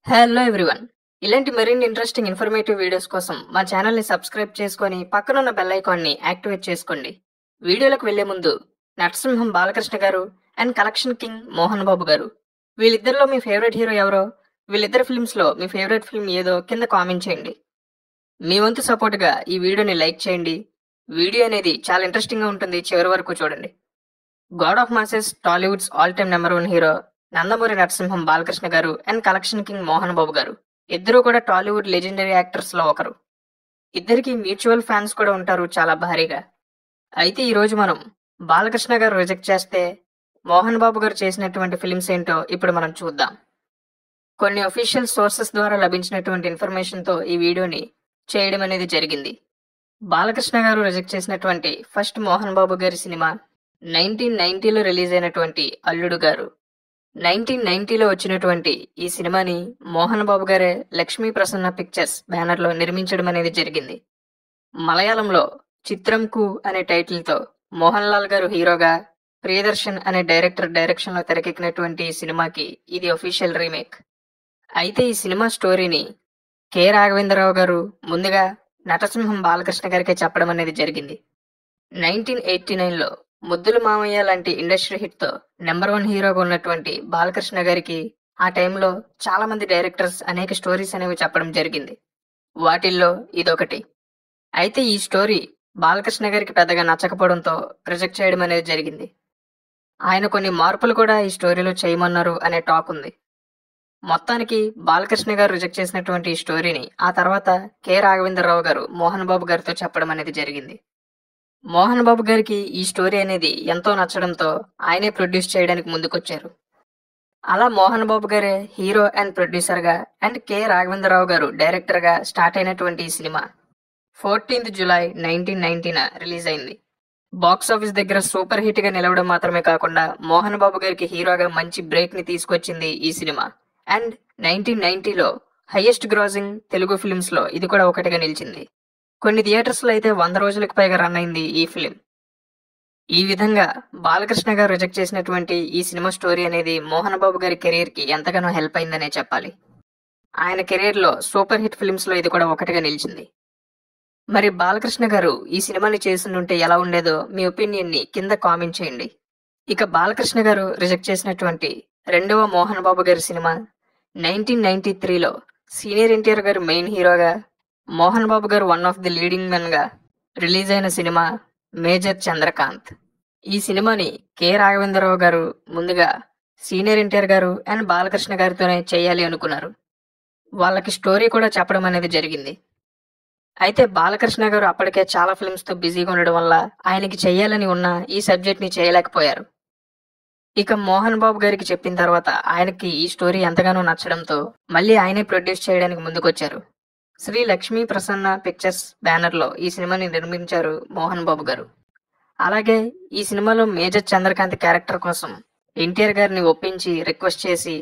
Hello everyone. ఇలాంటి మరిన్ని interesting informative videos కోసం మా ఛానల్ని సబ్స్క్రైబ్ చేసుకొని పక్కనున్న బెల్ ఐకాన్ని యాక్టివేట్ చేసుకోండి. వీడియోలకు వెళ్లే ముందు నరసింహం బాలకృష్ణ గారు and collection king Mohan Babu గారు, వీళ్ళిద్దరిలో మీ ఫేవరెట్ హీరో ఎవరో, వీళ్ళిద్దరి ఫిల్మ్స్లో మీ ఫేవరెట్ ఫిల్మ్ ఏదో కింద కామెంట్ చేయండి. మీ వంతు సపోర్ట్గా ఈ వీడియోని లైక్ చేయండి. వీడియో అనేది చాలా ఇంట్రెస్టింగ్గా ఉంటుంది, చివరి వరకు చూడండి. God of masses Tollywood's all time number 1 hero Nandamuri Narasimham Balakrishna గారు and collection king Mohan Babu గారు ఇద్దరూ కూడా టాలీవుడ్ లెజెండరీ యాక్టర్స్ లో ఒకరు. ఇద్దరికి మ్యూచువల్ ఫ్యాన్స్ కూడా ఉంటారు చాలా భారీగా. అయితే ఈ రోజు మనం బాలకృష్ణ గారు రిజెక్ట్ చేస్తే మోహన్ బాబు గారు చేసినటువంటి ఫిలిమ్స్ ఏంటో ఇప్పుడు మనం చూద్దాం. కొన్ని అఫీషియల్ సోర్సెస్ ద్వారా లభించినటువంటి ఇన్ఫర్మేషన్ తో ఈ వీడియోని చేయడం అనేది జరిగింది. బాలకృష్ణ గారు రిజెక్ట్ చేసినటువంటి ఫస్ట్ మోహన్ బాబు గారి సినిమా 1990లో రిలీజ్ అయినటువంటి అల్లుడు గారు. 1990లో వచ్చినటువంటి ఈ సినిమాని మోహన్ బాబు గారే లక్ష్మీ ప్రసన్న పిక్చర్స్ బ్యానర్ లో నిర్మించడం అనేది జరిగింది. మలయాళంలో చిత్రంకు అనే టైటిల్ తో మోహన్ లాల్ గారు హీరోగా, ప్రియదర్శన్ అనే డైరెక్షన్ లో తెరకెక్కినటువంటి ఈ సినిమాకి ఇది అఫీషియల్ రీమేక్. అయితే ఈ సినిమా స్టోరీని కె రాఘవేంద్రరావు గారు ముందుగా నటసింహం బాలకృష్ణ గారికే చెప్పడం అనేది జరిగింది. 1989లో ముద్దుల మామయ్య లాంటి ఇండస్ట్రీ హిట్ తో నెంబర్ 1 హీరోగా ఉన్నటువంటి బాలకృష్ణ గారికి ఆ టైంలో చాలా మంది డైరెక్టర్స్ అనేక స్టోరీస్ అనేవి చెప్పడం జరిగింది. వాటిల్లో ఇదొకటి. అయితే ఈ స్టోరీ బాలకృష్ణ గారికి పెద్దగా నచ్చకపోవడంతో రిజెక్ట్ చేయడం అనేది జరిగింది. ఆయన కొన్ని మార్పులు కూడా ఈ స్టోరీలో చేయమన్నారు అనే టాక్ ఉంది. మొత్తానికి బాలకృష్ణ గారు రిజెక్ట్ చేసినటువంటి ఈ స్టోరీని ఆ తర్వాత కె రాఘవేంద్రరావు గారు మోహన్ బాబు గారితో చెప్పడం అనేది జరిగింది. మోహన్ బాబు గారికి ఈ స్టోరీ అనేది ఎంతో నచ్చడంతో ఆయనే ప్రొడ్యూస్ చేయడానికి ముందుకొచ్చారు. అలా మోహన్ బాబు గారే హీరో అండ్ ప్రొడ్యూసర్ గా అండ్ కె రాఘవేంద్రరావు గారు డైరెక్టర్ గా స్టార్ట్ అయినటువంటి ఈ సినిమా 14th జూలై 1990న రిలీజ్ అయింది. బాక్స్ ఆఫీస్ దగ్గర సూపర్ హిట్ గా నిలవడం మాత్రమే కాకుండా మోహన్ బాబు గారికి హీరోగా మంచి బ్రేక్ ని తీసుకొచ్చింది ఈ సినిమా. అండ్ 1990లో హైయెస్ట్ గ్రాసింగ్ తెలుగు ఫిల్మ్స్ లో ఇది కూడా ఒకటిగా నిలిచింది. కొన్ని థియేటర్స్ లో అయితే 100 రోజులకు పైగా రన్ అయింది ఈ ఫిలిం. ఈ విధంగా బాలకృష్ణ గారు రిజెక్ట్ చేసినటువంటి ఈ సినిమా స్టోరీ అనేది మోహన్ బాబు గారి కెరీర్ కి ఎంతగానో హెల్ప్ అయిందనే చెప్పాలి. ఆయన కెరీర్ లో సూపర్ హిట్ ఫిల్మ్స్ లో ఇది కూడా ఒకటిగా నిలిచింది. మరి బాలకృష్ణ గారు ఈ సినిమాని చేస్తుంటే ఎలా ఉండేదో మీ ఒపీనియన్ ని కింద కామెంట్ చేయండి. ఇక బాలకృష్ణ గారు రిజెక్ట్ చేసినటువంటి రెండవ మోహన్ బాబు గారి సినిమా 1993లో సీనియర్ ఎన్టీఆర్ గారు మెయిన్ హీరోగా, మోహన్ బాబు గారు one of the leading men గా రిలీజ్ అయిన సినిమా మేజర్ చంద్రకాంత్. ఈ సినిమాని కె రాఘవేంద్రరావు గారు ముందుగా సీనియర్ ఎన్టీఆర్ గారు అండ్ బాలకృష్ణ గారితోనే చేయాలి అనుకున్నారు. వాళ్ళకి స్టోరీ కూడా చెప్పడం అనేది జరిగింది. అయితే బాలకృష్ణ గారు అప్పటికే చాలా ఫిల్మ్స్ తో బిజీగా ఉండడం వల్ల ఆయనకి చేయాలని ఉన్న ఈ సబ్జెక్ట్ ని చేయలేకపోయారు. ఇక మోహన్ బాబు గారికి చెప్పిన తర్వాత ఆయనకి ఈ స్టోరీ ఎంతగానో నచ్చడంతో మళ్ళీ ఆయనే ప్రొడ్యూస్ చేయడానికి ముందుకొచ్చారు. శ్రీ లక్ష్మీ ప్రసన్న పిక్చర్స్ బ్యానర్ లో ఈ సినిమాని నిర్మించారు మోహన్ బాబు గారు. అలాగే ఈ సినిమాలో మేజర్ చంద్రకాంత్ క్యారెక్టర్ కోసం ఎన్టీఆర్ గారిని ఒప్పించి రిక్వెస్ట్ చేసి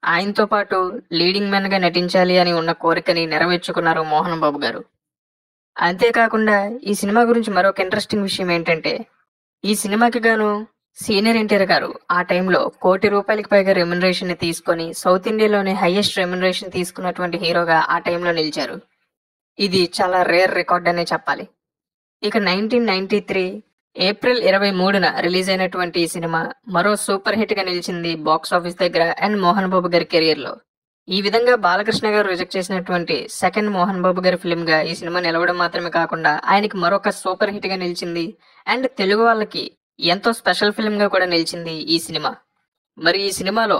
ఆయనతో పాటు లీడింగ్ మెన్ గా నటించాలి అని ఉన్న కోరికని నెరవేర్చుకున్నారు మోహన్ బాబు గారు. అంతేకాకుండా ఈ సినిమా గురించి మరొక ఇంట్రెస్టింగ్ విషయం ఏంటంటే, ఈ సినిమాకి గాను సీనియర్ ఎన్టీఆర్ గారు ఆ టైంలో ₹1 కోటికి పైగా రెమ్యునరేషన్ ని తీసుకొని సౌత్ ఇండియాలోనే హైయెస్ట్ రెమ్యునరేషన్ తీసుకున్నటువంటి హీరోగా ఆ టైంలో నిలిచారు. ఇది చాలా రేర్ రికార్డ్ అనే చెప్పాలి. ఇక 1993 ఏప్రిల్ 23న రిలీజ్ అయినటువంటి ఈ సినిమా మరో సూపర్ హిట్ గా నిలిచింది బాక్స్ ఆఫీస్ దగ్గర అండ్ మోహన్ బాబు గారి కెరియర్ లో. ఈ విధంగా బాలకృష్ణ గారు రిజెక్ట్ చేసినటువంటి సెకండ్ మోహన్ బాబు గారి ఫిల్మ్ గా ఈ సినిమా నిలవడం మాత్రమే కాకుండా ఆయనకి మరొక సూపర్ హిట్ గా నిలిచింది అండ్ తెలుగు వాళ్ళకి ఎంతో స్పెషల్ ఫిల్మ్ గా కూడా నిలిచింది ఈ సినిమా. మరి ఈ సినిమాలో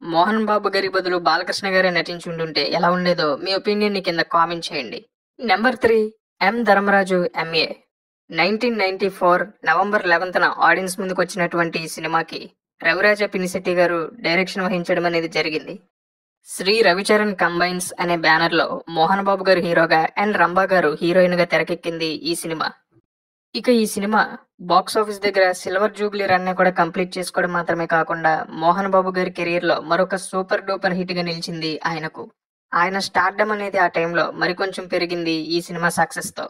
మోహన్ బాబు గారి బదులు బాలకృష్ణ గారే నటించి ఉండుంటే ఎలా ఉండేదో మీ ఒపీనియన్ ని కింద కామెంట్ చేయండి. నెంబర్ 3 ఎం ధర్మరాజు ఎంఏ. 1994 నవంబర్ 11న ఆడియన్స్ ముందుకు వచ్చినటువంటి ఈ సినిమాకి రవిరాజ పినిశెట్టి గారు డైరెక్షన్ వహించడం అనేది జరిగింది. శ్రీ రవిచరణ్ కంబైన్స్ అనే బ్యానర్ లో మోహన్ బాబు గారు హీరోగా అండ్ రంభా గారు హీరోయిన్ గా తెరకెక్కింది ఈ సినిమా. ఇక ఈ సినిమా బాక్స్ ఆఫీస్ దగ్గర సిల్వర్ జూబ్లీ రన్ ని కూడా కంప్లీట్ చేసుకోవడం మాత్రమే కాకుండా మోహన్ బాబు గారి కెరీర్ లో మరొక సూపర్ డూపర్ హిట్ గా నిలిచింది ఆయనకు. ఆయన స్టార్డమ్ అనేది ఆ టైంలో మరికొంచెం పెరిగింది ఈ సినిమా సక్సెస్ తో.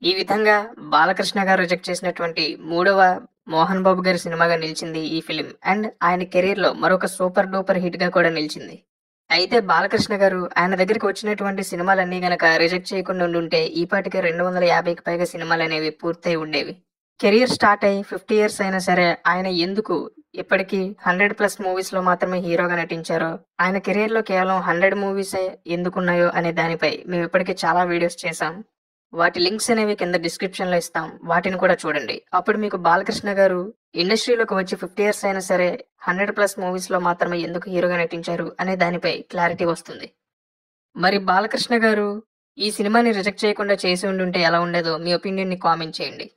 ఈ విధంగా బాలకృష్ణ గారు రిజెక్ట్ చేసినటువంటి మూడవ మోహన్ బాబు గారి సినిమాగా నిలిచింది ఈ ఫిలిం అండ్ ఆయన కెరీర్ లో మరొక సూపర్ డూపర్ హిట్ గా కూడా నిలిచింది. అయితే బాలకృష్ణ గారు ఆయన దగ్గరికి వచ్చినటువంటి సినిమాలన్నీ గనక రిజెక్ట్ చేయకుండా ఉండుంటే ఈ పాటికి 250కి పైగా సినిమాలనేవి పూర్తయి ఉండేవి. కెరియర్ స్టార్ట్ అయ్యి 50 ఇయర్స్ అయినా సరే ఆయన ఎందుకు ఇప్పటికీ 100+ మూవీస్‌లో మాత్రమే హీరోగా నటించారో, ఆయన కెరియర్‌లో కేవలం 100 మూవీసే ఎందుకున్నాయో అనే దానిపై మేము ఇప్పటికే చాలా వీడియోస్ చేశాం. వాటి లింక్స్ అనేవి కింద డిస్క్రిప్షన్‌లో ఇస్తాం. వాటిని కూడా చూడండి. అప్పుడు మీకు బాలకృష్ణ గారు ఇండస్ట్రీలోకి వచ్చి 50 ఇయర్స్ అయినా సరే 100+ మూవీస్‌లో మాత్రమే ఎందుకు హీరోగా నటించారు అనే దానిపై క్లారిటీ వస్తుంది. మరి బాలకృష్ణ గారు ఈ సినిమాని రిజెక్ట్ చేయకుండా చేసి ఉండుంటే ఎలా ఉండేదో మీ ఒపీనియన్‌ని కామెంట్ చేయండి.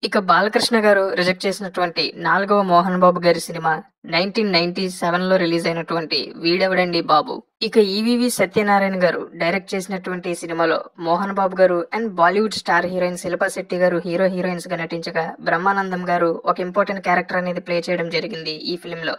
ఇక బాలకృష్ణ గారు రిజెక్ట్ చేసినటువంటి 4వ మోహన్ బాబు గారి సినిమా 1997లో రిలీజ్ అయినటువంటి వీడెవడండి బాబు. ఇక ఈవీవి సత్యనారాయణ గారు డైరెక్ట్ చేసినటువంటి ఈ సినిమాలో మోహన్ బాబు గారు and Bollywood star heroine Shilpa Shetty గారు హీరోయిన్స్ గా నటించగా, బ్రహ్మానందం గారు ఒక ఇంపార్టెంట్ క్యారెక్టర్ అనేది ప్లే చేయడం జరిగింది ఈ ఫిల్మ్ లో.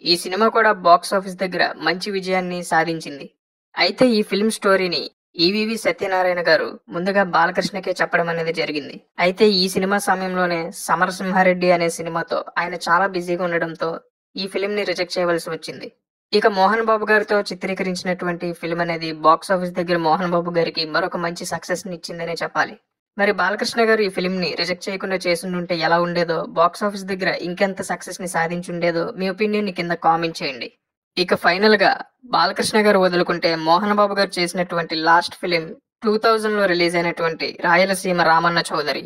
ఈ సినిమా కూడా బాక్స్ ఆఫీస్ దగ్గర మంచి విజయాన్ని సాధించింది. అయితే ఈ ఫిల్మ్ స్టోరీని ఈవీవి సత్యనారాయణ గారు ముందుగా బాలకృష్ణకే చెప్పడం అనేది జరిగింది. అయితే ఈ సినిమా సమయంలోనే సమరసింహారెడ్డి అనే సినిమాతో ఆయన చాలా బిజీగా ఉండడంతో ఈ ఫిల్మ్ ని రిజెక్ట్ చేయవలసి వచ్చింది. ఇక మోహన్ బాబు గారితో చిత్రీకరించినటువంటి ఫిల్మ్ అనేది బాక్స్ ఆఫీస్ దగ్గర మోహన్ బాబు గారికి మరొక మంచి సక్సెస్ ని ఇచ్చిందనే చెప్పాలి. మరి బాలకృష్ణ గారు ఈ ఫిల్మ్ ని రిజెక్ట్ చేయకుండా చేసుంటే ఎలా ఉండేదో, బాక్స్ ఆఫీస్ దగ్గర ఇంకెంత సక్సెస్ ని సాధించుండేదో మీ ఒపీనియన్ ని కింద కామెంట్ చేయండి. ఇక ఫైనల్ గా బాలకృష్ణ గారు వదులుకుంటే మోహన్ బాబు గారు చేసినటువంటి లాస్ట్ ఫిలిం 2000లో రిలీజ్ అయినటువంటి రాయలసీమ రామన్న చౌదరి.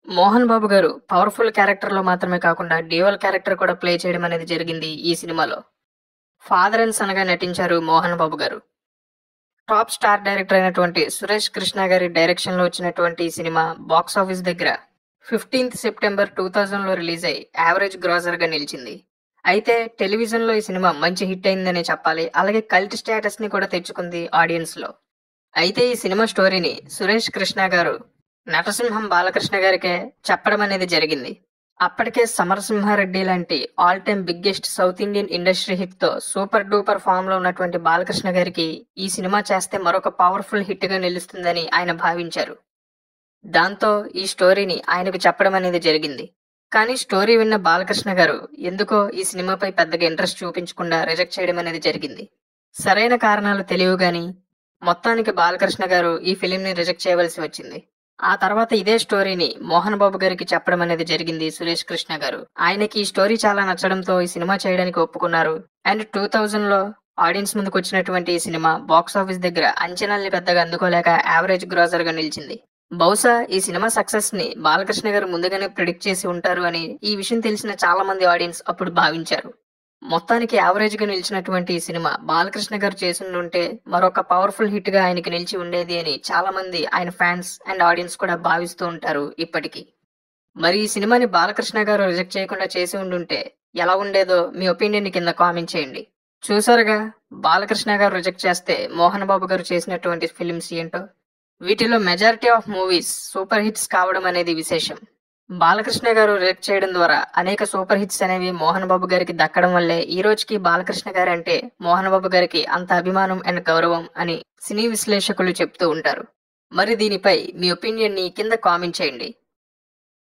మోహన్ బాబు గారు పవర్ఫుల్ క్యారెక్టర్ లో మాత్రమే కాకుండా డ్యూయల్ క్యారెక్టర్ కూడా ప్లే చేయడం అనేది జరిగింది ఈ సినిమాలో. ఫాదర్ అండ్ సన్ గా నటించారు మోహన్ బాబు గారు. టాప్ స్టార్ డైరెక్టర్ అయినటువంటి సురేష్ కృష్ణ గారి డైరెక్షన్ లో వచ్చినటువంటి ఈ సినిమా బాక్స్ ఆఫీస్ దగ్గర 15th సెప్టెంబర్ 2000లో రిలీజ్ అయి యావరేజ్ గ్రాసర్ గా నిలిచింది. అయితే టెలివిజన్ లో ఈ సినిమా మంచి హిట్ అయిందనే చెప్పాలి. అలాగే కల్ట్ స్టేటస్ ని కూడా తెచ్చుకుంది ఆడియన్స్ లో. అయితే ఈ సినిమా స్టోరీని సురేష్ కృష్ణ గారు నటసింహం బాలకృష్ణ గారికే చెప్పడం అనేది జరిగింది. అప్పటికే సమరసింహారెడ్డి లాంటి all time biggest south Indian industry hit తో సూపర్ డూపర్ ఫామ్ లో ఉన్నటువంటి బాలకృష్ణ గారికి ఈ సినిమా చేస్తే మరొక పవర్ఫుల్ హిట్ గా నిలుస్తుందని ఆయన భావించారు. దాంతో ఈ స్టోరీని ఆయనకు చెప్పడం అనేది జరిగింది. కానీ స్టోరీ విన్న బాలకృష్ణ గారు ఎందుకో ఈ సినిమాపై పెద్దగా ఇంట్రెస్ట్ చూపించకుండా రిజెక్ట్ చేయడం అనేది జరిగింది. సరైన కారణాలు తెలియవు గాని మొత్తానికి బాలకృష్ణ గారు ఈ ఫిలిం ని రిజెక్ట్ చేయవలసి వచ్చింది. ఆ తర్వాత ఇదే స్టోరీని మోహన్ బాబు గారికి చెప్పడం అనేది జరిగింది సురేష్ కృష్ణ గారు. ఆయనకి ఈ స్టోరీ చాలా నచ్చడంతో ఈ సినిమా చేయడానికి ఒప్పుకున్నారు. అండ్ 2000లో ఆడియన్స్ ముందుకు వచ్చినటువంటి ఈ సినిమా బాక్స్ ఆఫీస్ దగ్గర అంచనాల్ని పెద్దగా అందుకోలేక యావరేజ్ గ్రాసర్ గా నిలిచింది. బహుశా ఈ సినిమా సక్సెస్ ని బాలకృష్ణ గారు ముందుగానే ప్రిడిక్ట్ చేసి ఉంటారు అని ఈ విషయం తెలిసిన చాలా మంది ఆడియన్స్ అప్పుడు భావించారు. మొత్తానికి యావరేజ్ గా నిలిచినటువంటి ఈ సినిమా బాలకృష్ణ గారు చేసుంటే మరొక పవర్ఫుల్ హిట్ గా ఆయనకి నిలిచి ఉండేది అని చాలా మంది ఆయన ఫ్యాన్స్ అండ్ ఆడియన్స్ కూడా భావిస్తూ ఉంటారు ఇప్పటికీ. మరి ఈ సినిమాని బాలకృష్ణ గారు రిజెక్ట్ చేయకుండా చేసి ఉండుంటే ఎలా ఉండేదో మీ ఒపీనియన్ కింద కామెంట్ చేయండి. చూసారుగా బాలకృష్ణ గారు రిజెక్ట్ చేస్తే మోహన్ బాబు గారు చేసినటువంటి ఫిలిమ్స్ ఏంటో. వీటిలో majority of movies super hits కావడం అనేది విశేషం. బాలకృష్ణ గారు రిజెక్ట్ చేయడం ద్వారా అనేక సూపర్ హిట్స్ అనేవి మోహన్ బాబు గారికి దక్కడం వల్లే ఈ రోజుకి బాలకృష్ణ గారు అంటే మోహన్ బాబు గారికి అంత అభిమానం అండ్ గౌరవం అని సినీ విశ్లేషకులు చెప్తూ ఉంటారు. మరి దీనిపై మీ ఒపీనియన్ ని కింద కామెంట్ చేయండి.